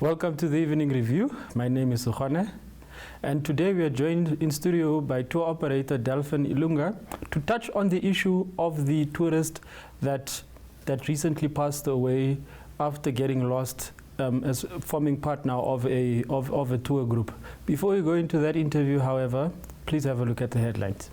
Welcome to the Evening Review. My name is Sukhane, and today we are joined in studio by tour operator Delphin Ilunga to touch on the issue of the tourist that recently passed away after getting lost as forming part now of a tour group. Before we go into that interview, however, please have a look at the headlines.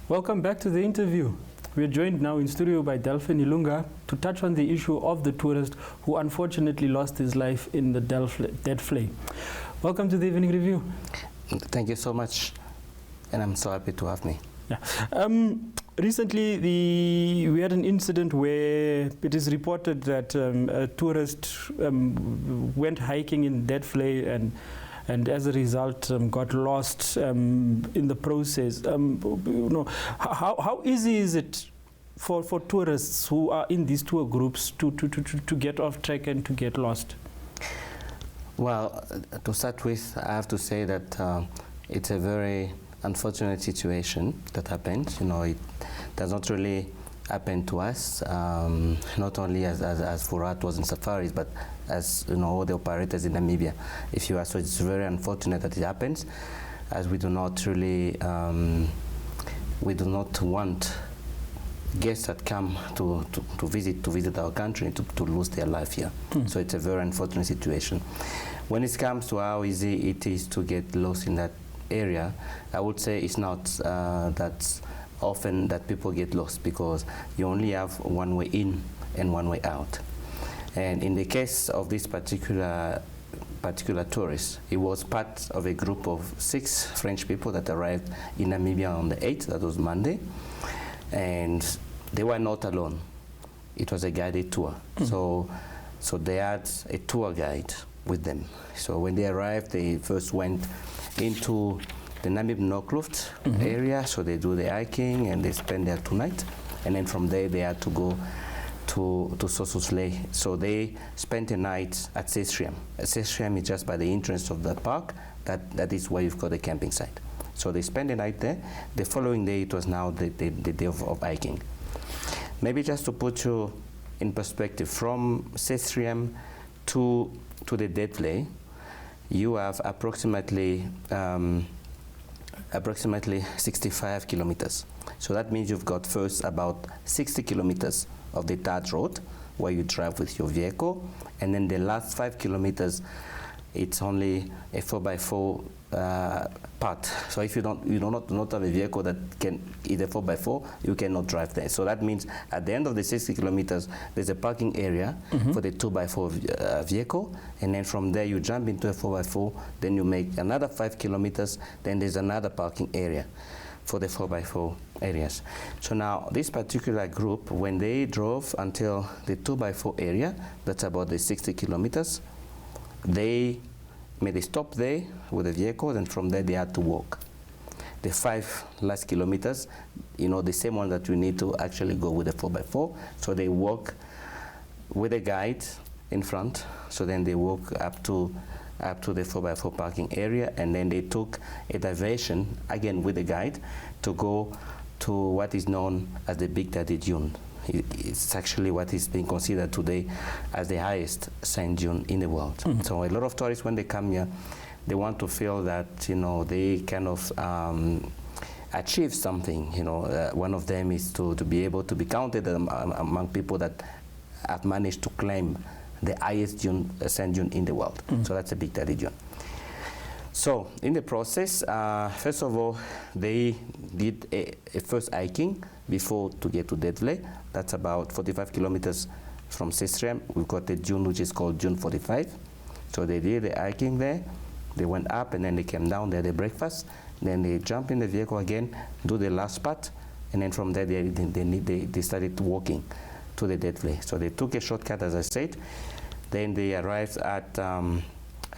Welcome back to the interview. We are joined now in studio by Delphin Ilunga to touch on the issue of the tourist who unfortunately lost his life in the Deadplay. Welcome to the Evening Review. Thank you so much, and I'm so happy to have me. Yeah. Recently, we had an incident where it is reported that a tourist went hiking in Deadplay and as a result got lost in the process. How easy is it for tourists who are in these tour groups to get off track and to get lost? Well, to start with, I have to say that it's a very unfortunate situation that happened. It does not really happen to us, not only as Furat was in safaris, but as all the operators in Namibia. So it's very unfortunate that it happens, as we do not really, we do not want guests that come to visit our country to lose their life here. So it's a very unfortunate situation. When it comes to how easy it is to get lost in that area, I would say it's not that often that people get lost, because you only have one way in and one way out. And in the case of this particular tourist, he was part of a group of 6 French people that arrived in Namibia on the 8th, that was Monday, and they were not alone. It was a guided tour. So they had a tour guide with them. So when they arrived, they first went into the Namib Northcliff area, so they do the hiking and they spend there 2 nights, and then from there they had to go to Sossusvlei. So they spent a night at Sestrium. Sestrium is just by the entrance of the park. That is where you've got the camping site. So they spent the night there. The following day, it was now the day of hiking. Maybe just to put you in perspective, from Sestrium to the Deadplay, you have approximately 65 kilometers. So that means you've got first about 60 kilometers of the tarred road where you drive with your vehicle, and then the last 5 kilometers, it's only a 4x4 part. So if you do not have a vehicle that can either 4x4, you cannot drive there. So that means at the end of the 60 kilometers, there's a parking area for the 2x4 vehicle, and then from there you jump into a 4x4, then you make another 5 kilometers, then there's another parking area for the 4x4 areas. So now this particular group, when they drove until the 2x4 area, that's about the 60 kilometers, they made a stop there with the vehicles, and from there they had to walk. The 5 last kilometers, the same one that you need to actually go with the 4x4. So they walk with a guide in front. So then they walk up to the 4x4 parking area, and then they took a diversion, again with a guide, to go to what is known as the Big Daddy Dune. It's actually what is being considered today as the highest sand dune in the world. So a lot of tourists, when they come here, they want to feel that they kind of achieve something. One of them is to be able to be counted among people that have managed to climb the highest sand dune in the world. So that's a Big Daddy Dune. So in the process, first of all, they did a first hiking before to get to Deadplay. That's about 45 kilometers from Sistrem. We've got a dune which is called Dune 45. So they did the hiking there. They went up and then they came down, they had a breakfast. Then they jump in the vehicle again, do the last part, and then from there they started walking to the Deadplay. So they took a shortcut, as I said. Then they arrived at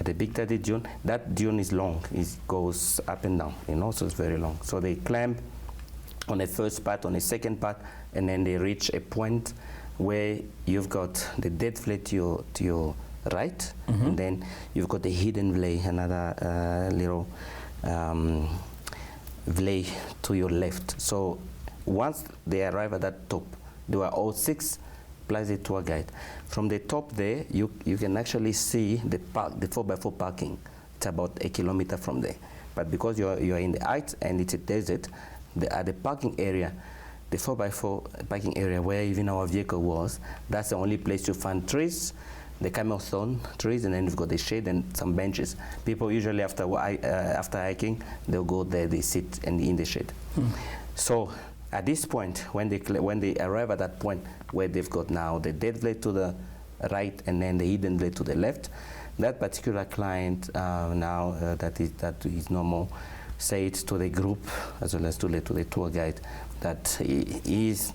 the Big Daddy Dune. That dune is long, it goes up and down, you know, so it's very long. So they climb on the first part, on the second part, and then they reach a point where you've got the Deadplay to your right, and then you've got the hidden Vlei, another little Vlei to your left. So once they arrive at that top, there were all 6 plus the tour guide. From the top there, you can actually see the 4x4 parking. It's about 1 kilometer from there. But because you're in the heights and it's a desert, at the parking area, the 4x4 parking area where even our vehicle was, that's the only place you find trees, the camel thorn trees, and then you've got the shade and some benches. People usually after hiking, they'll go there, they sit in the shade. So at this point, when they arrive at that point where they've got now the Deadplay to the right and then the hidden Vlei to the left, that particular client that is normal, said to the group as well as to the tour guide that he is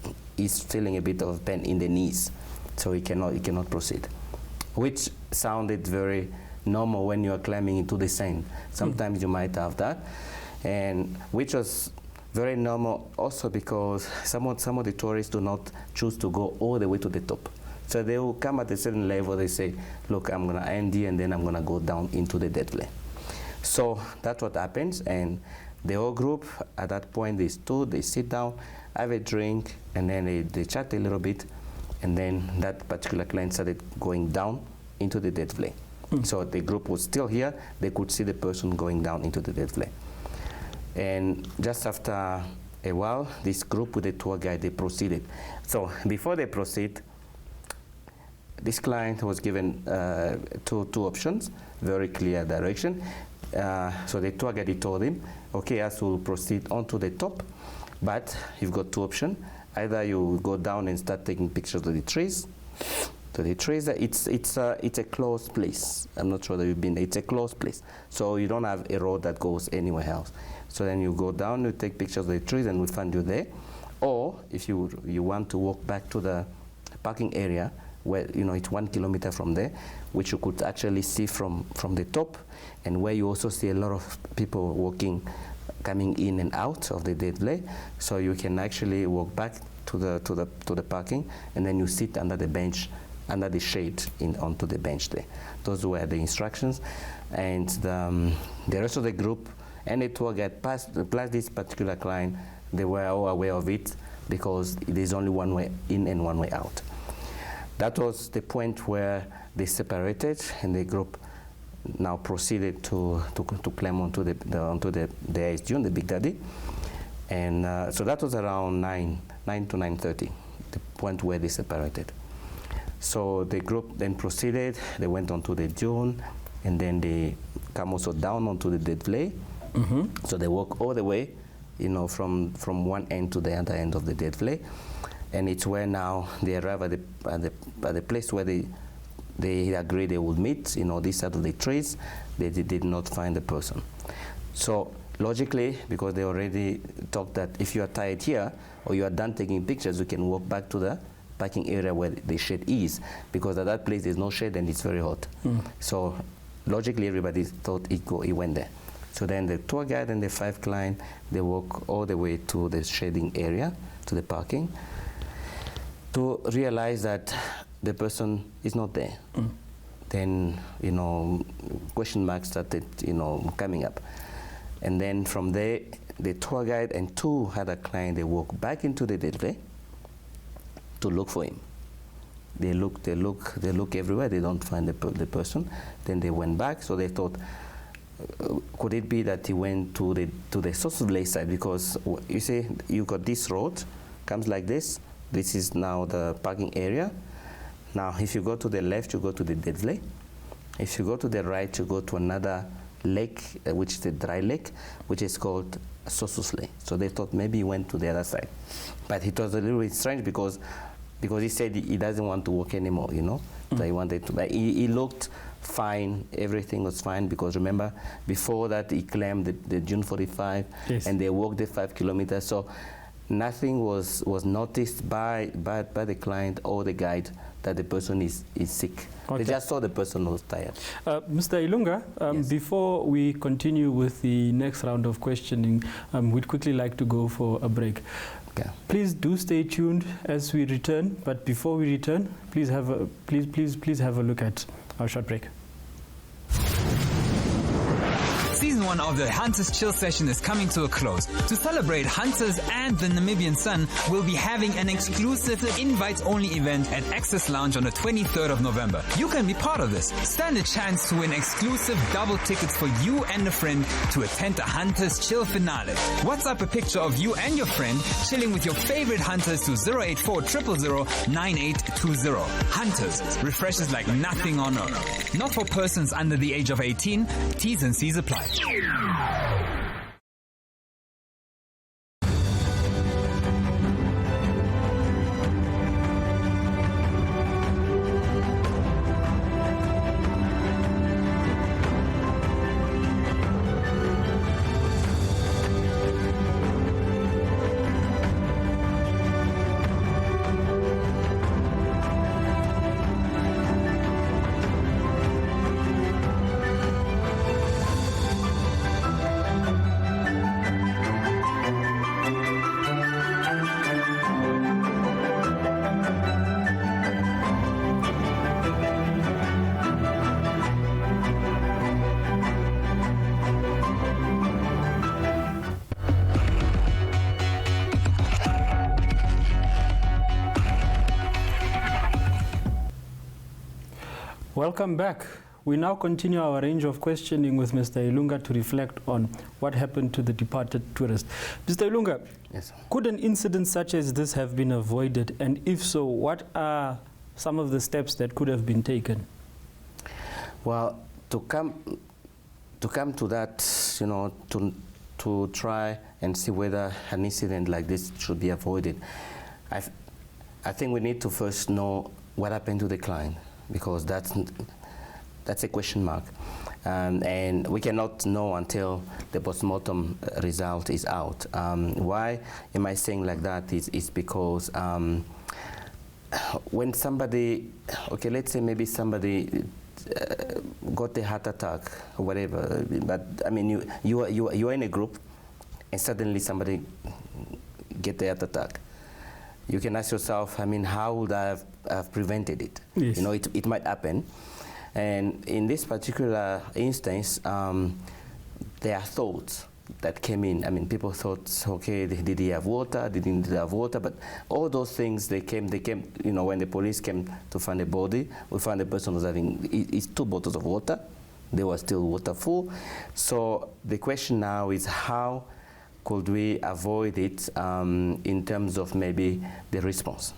feeling a bit of pain in the knees, so he cannot proceed, which sounded very normal when you are climbing into the sand. Sometimes you might have that, and which was very normal also because some of the tourists do not choose to go all the way to the top. So they will come at a certain level, they say, look, I'm going to end here and then I'm going to go down into the Deadplay. So that's what happens, and the whole group at that point, they stood, they sit down, have a drink, and then they chat a little bit, and then that particular client started going down into the Deadplay. So the group was still here, they could see the person going down into the Deadplay. And just after a while, this group with the tour guide, they proceeded. So before they proceed, this client was given two options, very clear direction. So the tour guide told him, okay, as will proceed onto the top, but you've got 2 options. Either you go down and start taking pictures of the trees. So the trees, it's a closed place. I'm not sure that you've been there. It's a closed place. So you don't have a road that goes anywhere else. So then you go down, you take pictures of the trees, and we'll find you there. Or if you want to walk back to the parking area, where it's 1 kilometer from there, which you could actually see from the top, and where you also see a lot of people walking, coming in and out of the Deadplay. So you can actually walk back to the parking, and then you sit under the bench, under the shade, onto the bench there. Those were the instructions, and the rest of the group and the tour guide plus this particular client, they were all aware of it because there's only one way in and one way out. That was the point where they separated, and the group now proceeded to climb onto the ice dune, the Big Daddy, and so that was around 9 to 9:30, the point where they separated. So the group then proceeded. They went onto the dune, and then they come also down onto the Deadplay. So they walk all the way, from one end to the other end of the Deadplay. And it's where now they arrive at the place where they agreed they would meet, this side of the trees. They did not find the person. So logically, because they already talked that if you are tired here or you are done taking pictures, you can walk back to the parking area where the shade is, because at that place there's no shade and it's very hot. So logically, everybody thought he went there. So then the tour guide and the 5 clients, they walk all the way to the shading area, to the parking, to realize that the person is not there. Then, question marks started, coming up. And then from there, the tour guide and 2 other clients, they walk back into the Deadplay to look for him. They look everywhere, they don't find the person. Then they went back, so they thought, could it be that he went to the Sossusvlei side? Because you see, you got this road, comes like this. This is now the parking area. Now, if you go to the left, you go to the Deadplay. If you go to the right, you go to another lake, which is a dry lake, which is called Sossusvlei. So they thought maybe he went to the other side. But it was a little bit strange because he said he doesn't want to walk anymore, you know. So he wanted to, but he looked fine, everything was fine, because remember, before that he claimed the June 45, yes, and they walked the 5 kilometers. So nothing was noticed by the client or the guide that the person is sick. Okay. They just saw the person was tired. Mr. Illunga, Yes. before we continue with the next round of questioning, we'd quickly like to go for a break. Okay. Please do stay tuned as we return, but before we return, please have a look at our short break. Season 1 of the Hunters Chill session is coming to a close. To celebrate Hunters and the Namibian Sun, we'll be having an exclusive invite-only event at Access Lounge on the 23rd of November. You can be part of this. Stand a chance to win exclusive double tickets for you and a friend to attend the Hunters Chill finale. WhatsApp a picture of you and your friend chilling with your favorite Hunters to 084 000 9820. Hunters, refreshes like nothing on earth. Not for persons under the age of 18. T's and C's apply. Welcome back. We now continue our range of questioning with Mr. Illunga to reflect on what happened to the departed tourist. Mr. Illunga, Yes. could an incident such as this have been avoided? And if so, what are some of the steps that could have been taken? Well, to come to that, you know, to try and see whether an incident like this should be avoided, I think we need to first know what happened to the client, because that's a question mark, and we cannot know until the postmortem result is out. Why am I saying like that is because when somebody, okay, let's say maybe somebody got a heart attack or whatever, but I mean you are in a group and suddenly somebody get a heart attack. You can ask yourself, I mean, how would I have prevented it? Yes. You know, it might happen. And in this particular instance, there are thoughts that came in. I mean, people thought, okay, did he have water? Didn't he have water? But all those things, they came, you know, when the police came to find the body, we found the person was having 2 bottles of water. They were still water full. So the question now is, how could we avoid it in terms of maybe the response?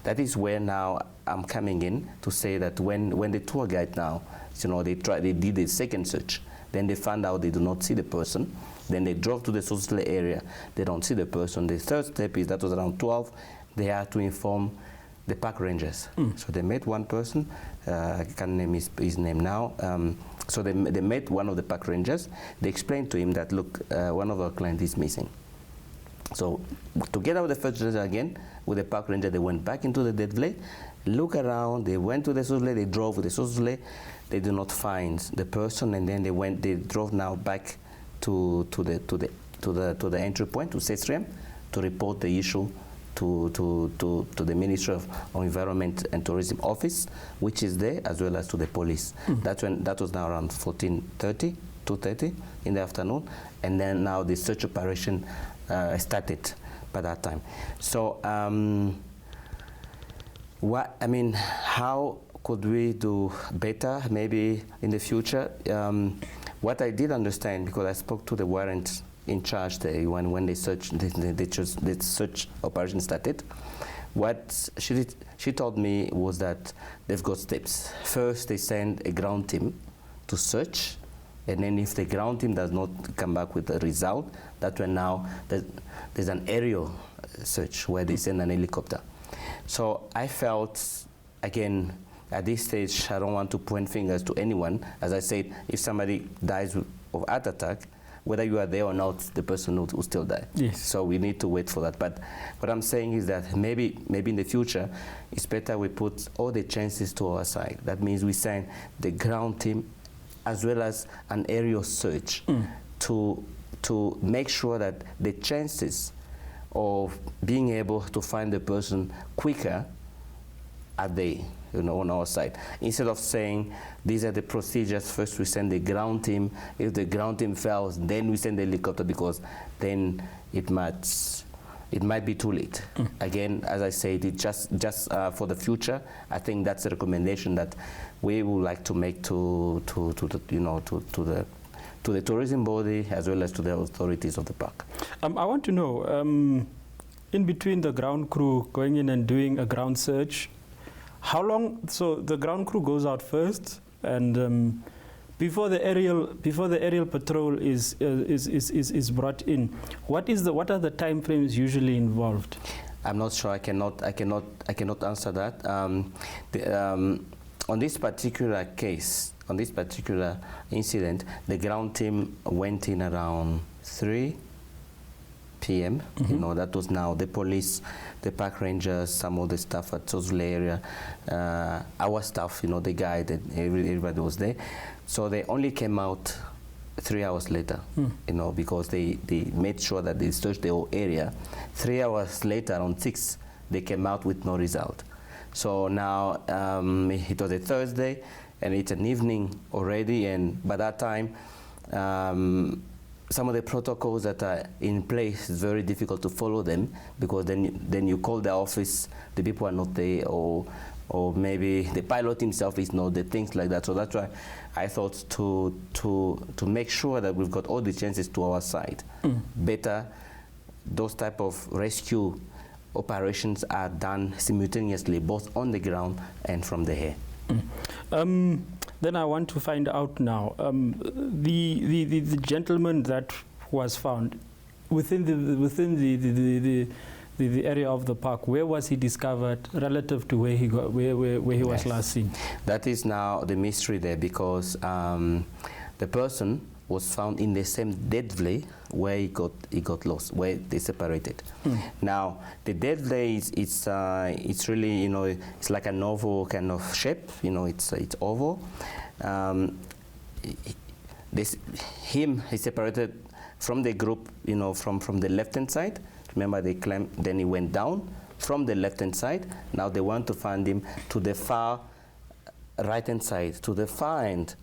That is where now I'm coming in to say that when the tour guide now, you know, they did a second search, then they found out they do not see the person, then they drove to the Sossusvlei area, they don't see the person. The third step is, that was around 12, they had to inform the park rangers. So they met one person, I can't name his name now. So they met one of the park rangers. They explained to him that, look, one of our clients is missing. So together with the first ranger again, with the park ranger, they went back into the Deadplay, look around, they went to the Sossusvlei, they drove with the Sossusvlei, they did not find the person, and then they drove now back to the entry point, to Sestrium, to report the issue to the Ministry of Environment and Tourism Office, which is there, as well as to the police. That was now around 2:30 in the afternoon, and then now the search operation started by that time. So how could we do better maybe in the future? What I did understand, because I spoke to the warrant in charge there when the search operation started, what she told me was that they've got steps. First, they send a ground team to search And then if the ground team does not come back with a result, that's when now there's an aerial search where they send an helicopter. So I felt, again, at this stage, I don't want to point fingers to anyone. As I said, if somebody dies of heart attack, whether you are there or not, the person will still die. Yes. So we need to wait for that. But what I'm saying is that maybe in the future, it's better we put all the chances to our side. That means we send the ground team as well as an aerial search to make sure that the chances of being able to find the person quicker are there, on our side. Instead of saying, these are the procedures, first we send the ground team, if the ground team fails, then we send the helicopter, because then it might be too late. Again, as I said, it just for the future, I think that's a recommendation that we would like to make to the tourism body as well as to the authorities of the park. I want to know, in between the ground crew going in and doing a ground search, how long? So the ground crew goes out first, and before the aerial patrol is brought in, what are the time frames usually involved? I'm not sure. I cannot answer that. On this particular case, on this particular incident, the ground team went in around 3 p.m. That was now the police, the park rangers, some of the staff at Sossusvlei area, our staff, the guide, and everybody was there. So they only came out 3 hours later, because they made sure that they searched the whole area. 3 hours later, on 6, they came out with no result. So now it was a Thursday, and it's an evening already, and by that time, some of the protocols that are in place is very difficult to follow them, because then you call the office, the people are not there, or maybe the pilot himself is not there, things like that. So that's why I thought to make sure that we've got all the chances to our side. Better those type of rescue operations are done simultaneously, both on the ground and from the air. Then I want to find out now, the gentleman that was found within the area of the park, where was he discovered relative to where he was last seen? That is now the mystery there, because the person was found in the same Deadplay where he got lost, where they separated. Now the Deadplay it's really, it's like an oval kind of shape, it's oval. He separated from the group, from the left hand side. Remember, they claimed, then he went down from the left hand side. Now they want to find him to the far right hand side, to the far end.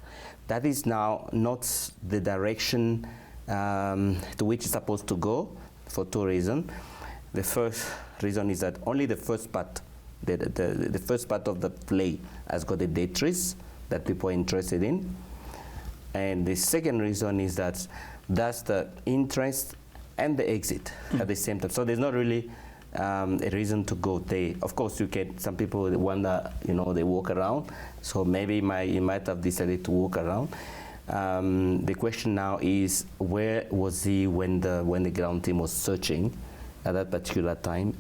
That is now not the direction to which it's supposed to go, for 2 reasons. The first reason is that only the first part, the first part of the play has got the dead trees that people are interested in. And the second reason is that that's the entrance and the exit at the same time. So there's not really a reason to go there. Of course, some people wonder, they walk around. So maybe you might have decided to walk around. The question now is, where was he when the ground team was searching at that particular time,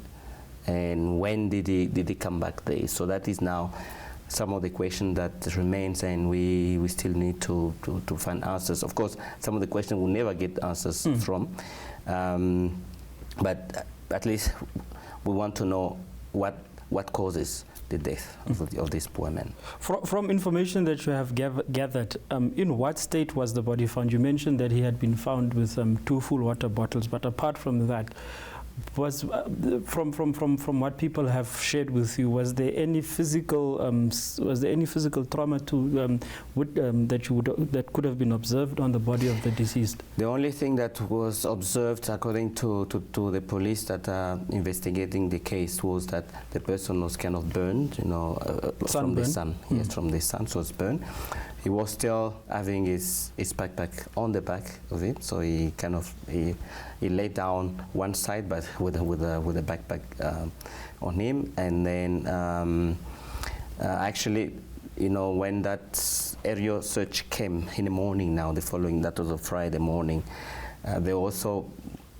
and when did he come back there? So that is now some of the question that remains, and we still need to find answers. Of course, some of the questions we'll never get answers from, but at least we want to know what causes the death of this poor man. From information that you have gathered, in what state was the body found? You mentioned that he had been found with 2 full water bottles, but apart from that, was from what people have shared with you, was there any physical trauma that could have been observed on the body of the deceased? The only thing that was observed, according to the police that are investigating the case, was that the person was kind of burned, from the sun. Yes, from the sun, so it's burned. He was still having his backpack on the back of it, so he kind of he laid down one side, but with a backpack on him, and then actually when that aerial search came in the morning now, the following, that was a Friday morning, they also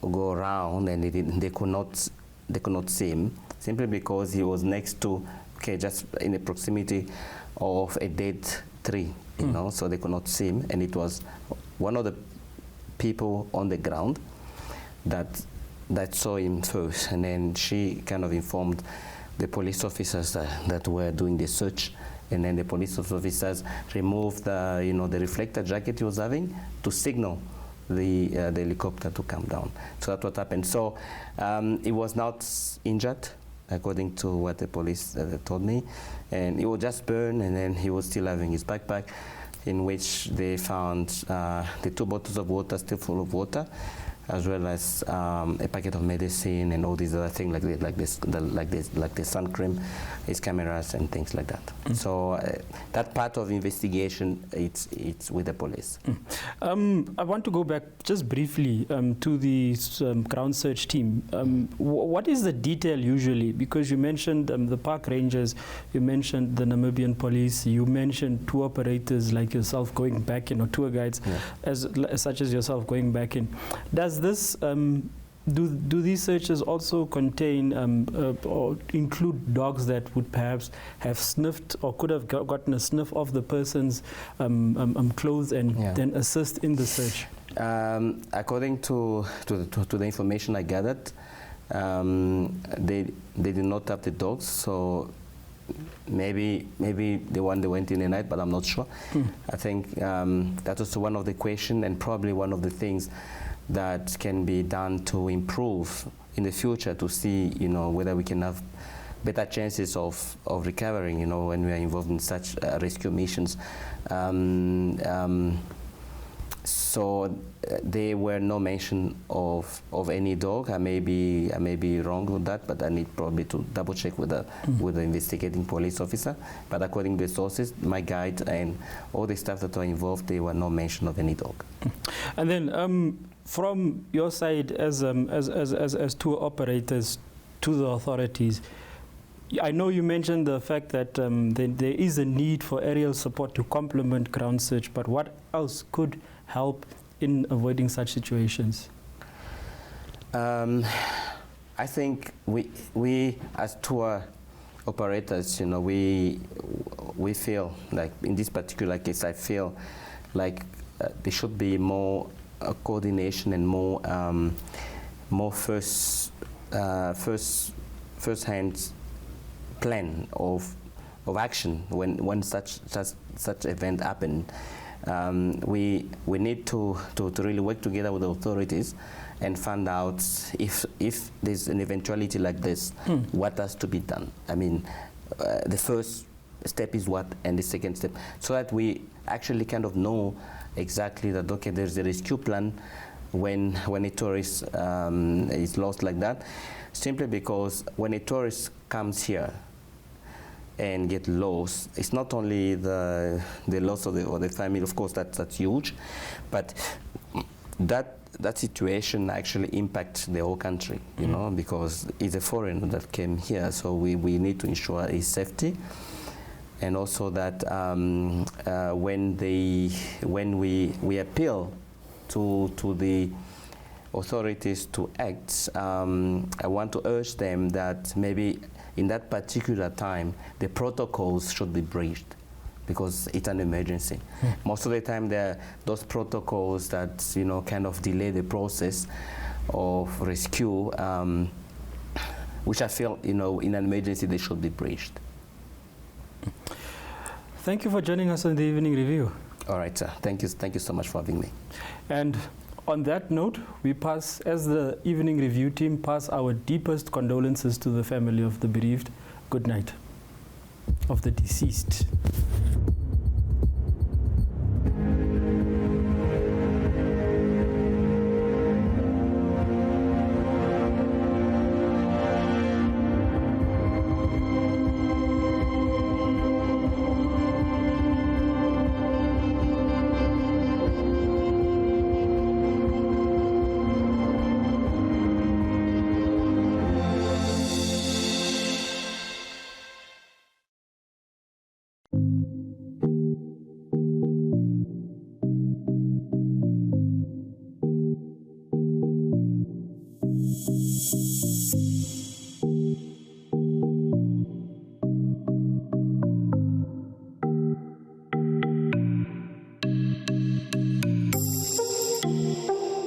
go around and they could not see him, simply because he was next to, just in the proximity of a dead tree, so they could not see him. And it was one of the people on the ground that saw him first, and then she kind of informed the police officers that were doing the search, and then the police officers removed the reflector jacket he was having to signal the helicopter to come down. So that's what happened. So he was not injured, according to what the police told me, and he was just burned, and then he was still having his backpack, in which they found the 2 bottles of water still full of water, as well as a packet of medicine and all these other things like the sun cream, his cameras and things like that. So that part of investigation, it's with the police. I want to go back just briefly to the ground search team. What is the detail usually? Because you mentioned the park rangers, you mentioned the Namibian police, you mentioned tour operators like yourself going back in, or tour guides such as yourself going back in. Does this do these searches also contain or include dogs that would perhaps have sniffed or could have gotten a sniff of the person's clothes and then assist in the search? According to the information I gathered, they did not have the dogs, so maybe the one they went in the night, but I'm not sure. I think that was one of the questions, and probably one of the things that can be done to improve in the future, to see whether we can have better chances of recovering when we are involved in such rescue missions. So there were no mention of any dog. I may be wrong with that, but I need probably to double check with the investigating police officer. But according to the sources, my guide and all the staff that were involved, there were no mention of any dog. And then from your side as tour operators to the authorities, I know you mentioned the fact that there is a need for aerial support to complement ground search, but what else could help in avoiding such situations? I think we as tour operators, we feel like in this particular case, I feel like there should be more coordination and more first-hand plan of action when such event happen. We need to really work together with the authorities and find out if there's an eventuality like this, what has to be done. I mean, the first step is what, and the second step, so that we actually kind of know exactly that, okay, there's a rescue plan when a tourist is lost like that, simply because when a tourist comes here and get lost, it's not only the loss of the family, of course that's huge, but that situation actually impacts the whole country, because it's a foreigner that came here, so we need to ensure his safety. And also that when we appeal to the authorities to act, I want to urge them that maybe in that particular time the protocols should be breached, because it's an emergency. Most of the time there are those protocols that kind of delay the process of rescue, which I feel in an emergency they should be breached. Thank you for joining us on the Evening Review. All right, sir. Thank you so much for having me. And on that note, we pass, as the Evening Review team, pass our deepest condolences to the family of the bereaved. Good night. Of the deceased.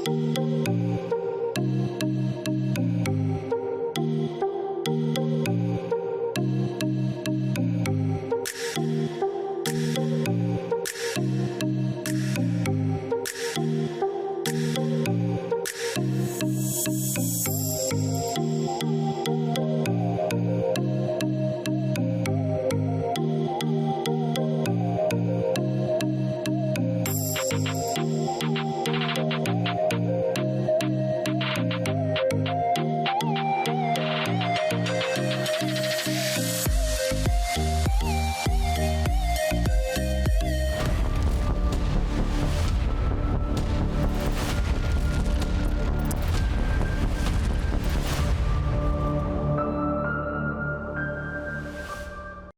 Bye.